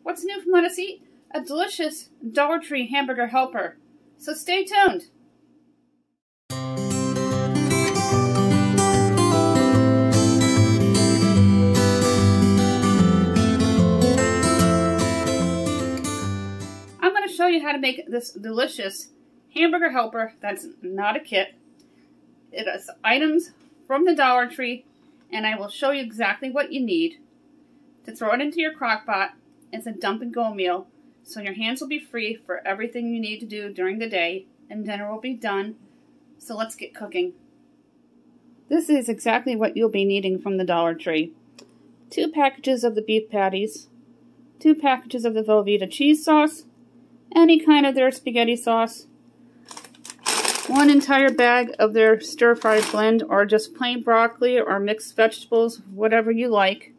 What's new from Let Us Eat? A delicious Dollar Tree Hamburger Helper. So stay tuned. I'm going to show you how to make this delicious Hamburger Helper that's not a kit. It is items from the Dollar Tree, and I will show you exactly what you need to throw it into your crock pot. It's a dump and go meal, so your hands will be free for everything you need to do during the day, and dinner will be done. So let's get cooking. This is exactly what you'll be needing from the Dollar Tree. 2 packages of the beef patties, 2 packages of the Velveeta cheese sauce, any kind of their spaghetti sauce, 1 entire bag of their stir-fry blend, or just plain broccoli or mixed vegetables, whatever you like.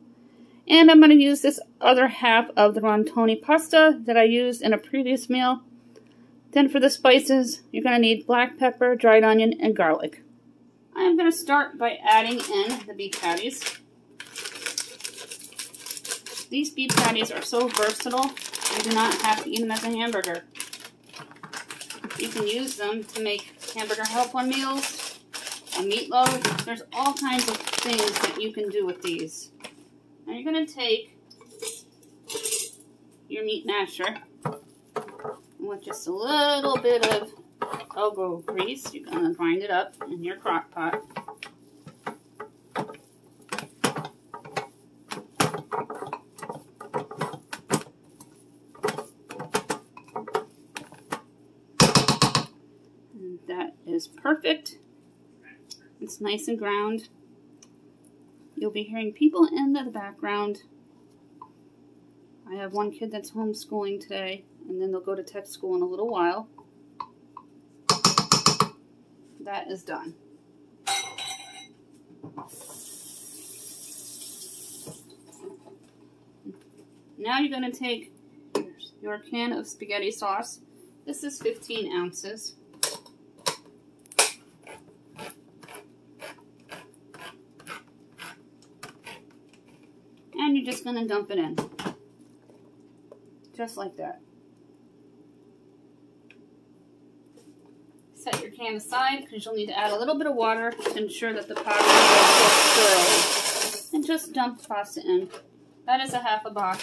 And I'm going to use this other half of the Rontoni pasta that I used in a previous meal. Then for the spices, you're going to need black pepper, dried onion, and garlic. I'm going to start by adding in the beef patties. These beef patties are so versatile, you do not have to eat them as a hamburger. You can use them to make hamburger helper meals, a meatloaf. There's all kinds of things that you can do with these. Now you're going to take your meat masher with just a little bit of elbow grease. You're going to grind it up in your crock pot. And that is perfect. It's nice and ground. You'll be hearing people in the background. I have one kid that's homeschooling today, and then they'll go to tech school in a little while. That is done. Now you're going to take your can of spaghetti sauce. This is 15 ounces. And you're just going to dump it in. Just like that. Set your can aside because you'll need to add a little bit of water to ensure that the powder will cook thoroughly. And just dump the pasta in. That is a half a box.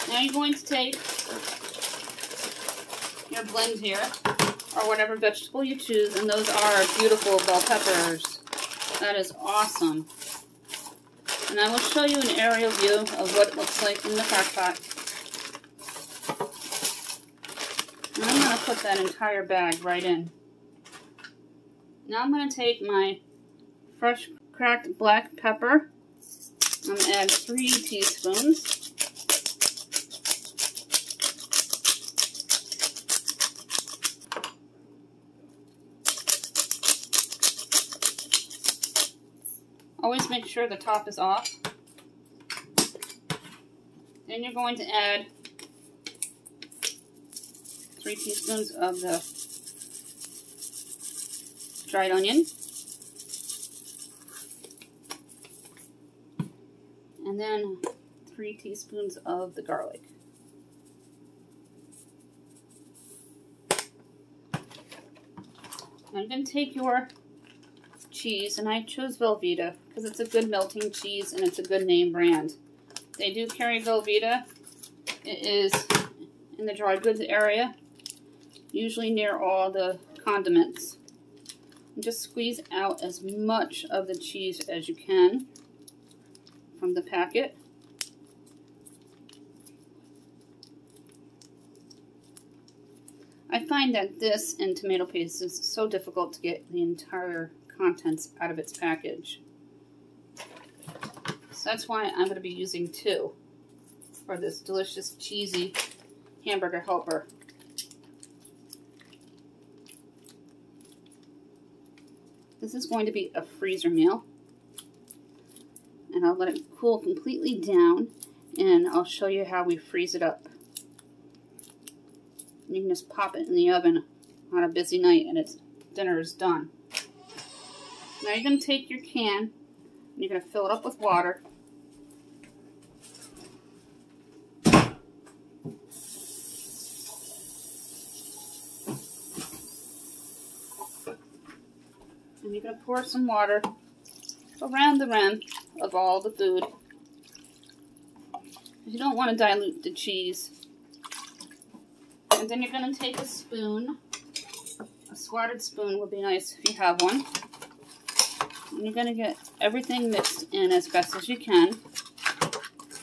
Now you're going to take your blend here, or whatever vegetable you choose, and those are beautiful bell peppers. That is awesome. And I will show you an aerial view of what it looks like in the crock pot. And I'm going to put that entire bag right in. Now I'm going to take my fresh cracked black pepper. I'm going to add 3 teaspoons. Always make sure the top is off. Then you're going to add 3 teaspoons of the dried onion. And then 3 teaspoons of the garlic. I'm going to take your cheese, and I chose Velveeta because it's a good melting cheese and it's a good name brand. They do carry Velveeta. It is in the dry goods area, usually near all the condiments. And just squeeze out as much of the cheese as you can from the packet. I find that this and tomato paste is so difficult to get the entire contents out of its package. So that's why I'm going to be using 2 for this delicious cheesy hamburger helper. This is going to be a freezer meal, and I'll let it cool completely down, and I'll show you how we freeze it up. You can just pop it in the oven on a busy night and dinner is done. Now you're going to take your can and you're going to fill it up with water. And And you're going to pour some water around the rim of all the food. You don't want to dilute the cheese. And then you're going to take a spoon. A squatted spoon would be nice if you have one. And you're going to get everything mixed in as best as you can.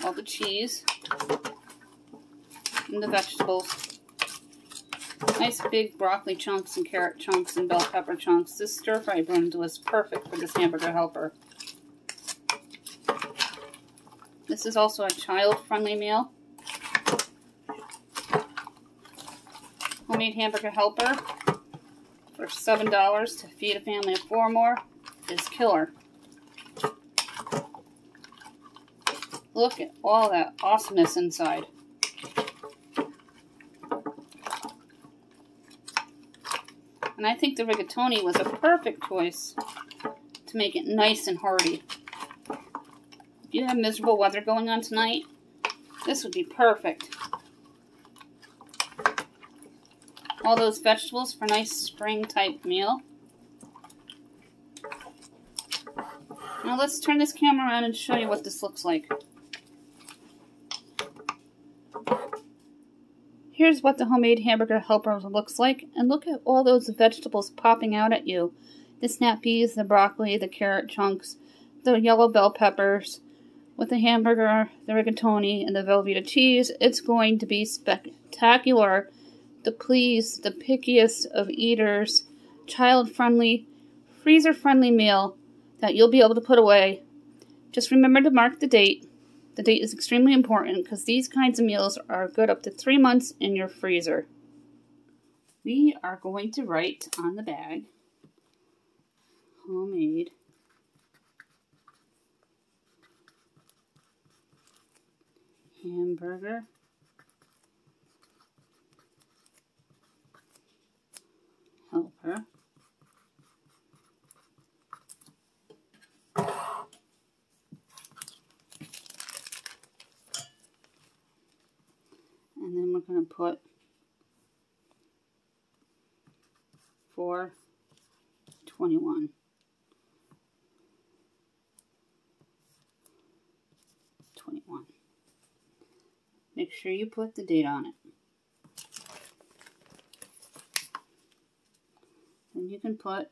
All the cheese and the vegetables. Nice big broccoli chunks and carrot chunks and bell pepper chunks. This stir-fry blend was perfect for this hamburger helper. This is also a child-friendly meal. Homemade hamburger helper for $7 to feed a family of 4 or more is killer. Look at all that awesomeness inside. And I think the rigatoni was a perfect choice to make it nice and hearty. If you have miserable weather going on tonight, this would be perfect. All those vegetables for a nice spring type meal. Now let's turn this camera around and show you what this looks like. Here's what the homemade hamburger helper looks like, and look at all those vegetables popping out at you. The snap peas, the broccoli, the carrot chunks, the yellow bell peppers, with the hamburger, the rigatoni, and the Velveeta cheese. It's going to be spectacular to please the pickiest of eaters, child-friendly, freezer-friendly meal that you'll be able to put away. Just remember to mark the date. The date is extremely important because these kinds of meals are good up to 3 months in your freezer. We are going to write on the bag, homemade hamburger helper. And then we're going to put $4.21. Make sure you put the date on it. Then you can put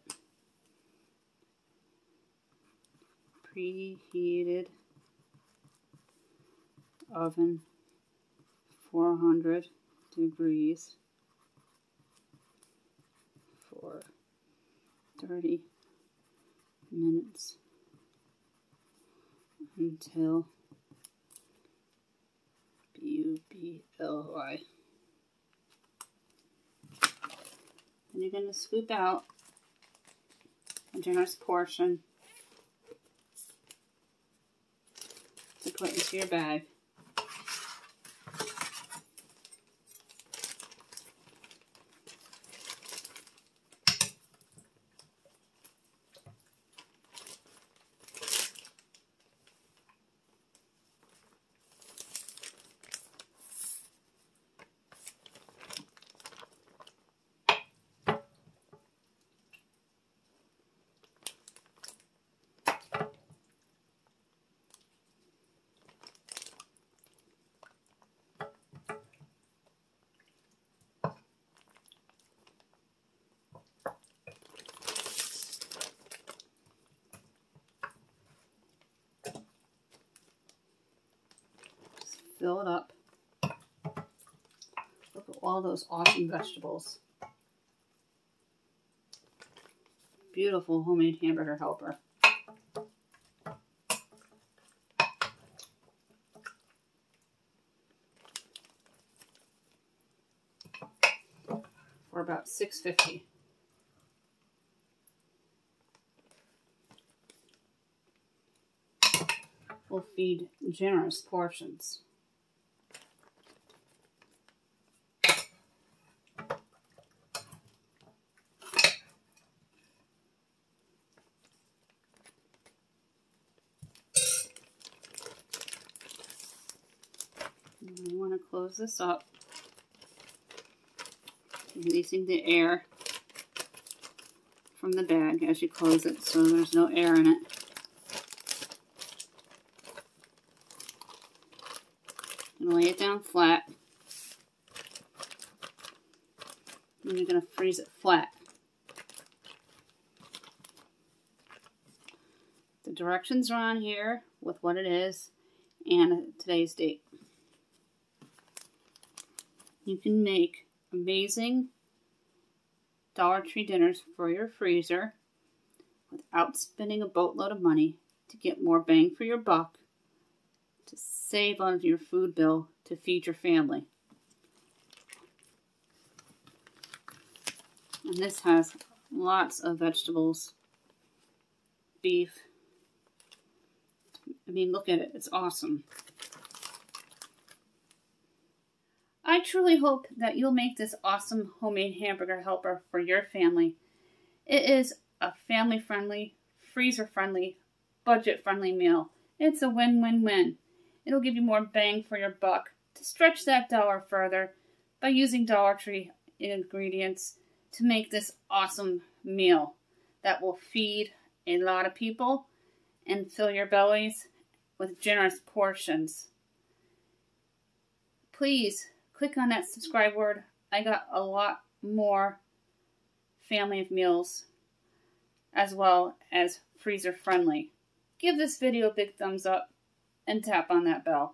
preheated oven 400 degrees for 30 minutes until BUBLY. Then you're going to scoop out a generous portion to put into your bag. Fill it up. Look at all those awesome vegetables. Beautiful homemade hamburger helper. For about $6.50. We'll feed generous portions. We want to close this up, releasing the air from the bag as you close it so there's no air in it. And lay it down flat. And you're going to freeze it flat. The directions are on here with what it is and today's date. You can make amazing Dollar Tree dinners for your freezer without spending a boatload of money to get more bang for your buck, to save on your food bill to feed your family. And this has lots of vegetables, beef. I mean, look at it. It's awesome. I truly hope that you'll make this awesome homemade hamburger helper for your family. It is a family-friendly, freezer-friendly, budget-friendly meal. It's a win-win-win. It'll give you more bang for your buck to stretch that dollar further by using Dollar Tree ingredients to make this awesome meal that will feed a lot of people and fill your bellies with generous portions. Please click on that subscribe word. I got a lot more family of meals as well as freezer friendly. Give this video a big thumbs up and tap on that bell.